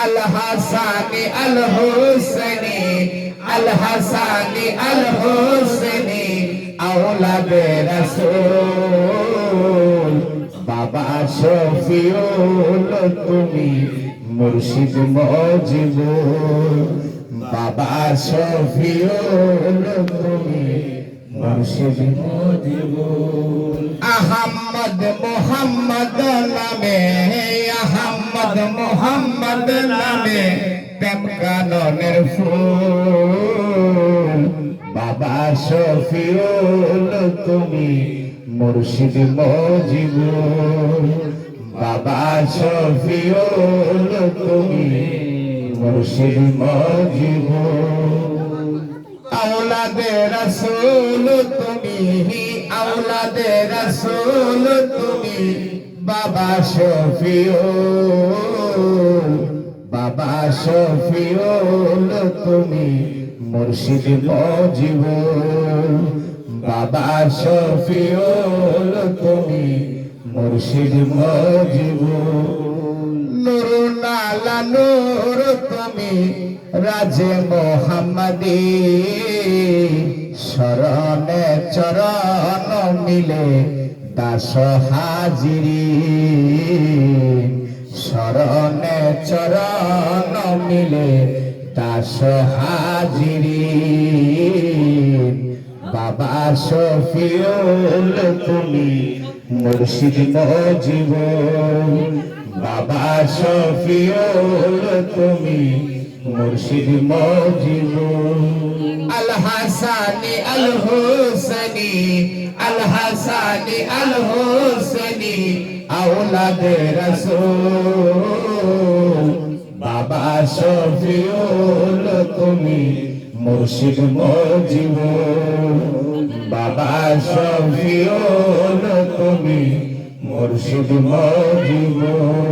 আল হাসানি আল হুসেনি আল হাসানি আল হুসেনি আওলাদে রাসূল বাবা শফিউল তুমি মুর্শিদ মজিবুর বাবা শফিউল তুমি মুর্শিদ মজিবুর আহমদ মোহাম্মদ নামে আহমদ মোহাম্মদ নামে প্রেম কাননের ফুল বাবা শফিউল তুমি মুর্শিদ মজিবুর বাবা শফিউল তুমি মুর্শিদ মজিবুর আওলাদে রাসূল তুমি আওলাদে রাসূল তুমি বাবা শফিউল বাবা শফিউল তুমি মুর্শিদ মজিবুর বাবা শফিউল তুমি মুর্শিদ মজিবুর নূর আলা নূর তুমি রাজে মোহাম্মদী শরণে চরণ মিলে দাস হাজিরি শরণে চরণ মিলে দাস হাজিরি বাবা শফিউল তুমি মুর্শিদ মজিবুর বাবা শফিউল তুমি মুর্শিদ মজিবুর আল হাসানি আল হুসেনি আল হাসানি আল হুসেনি আওলাদে রাসূল বাবা শফিউল তুমি মুর্শিদ মজিবুর বাবা শফিউল তুমি মুর্শিদ মজিবুর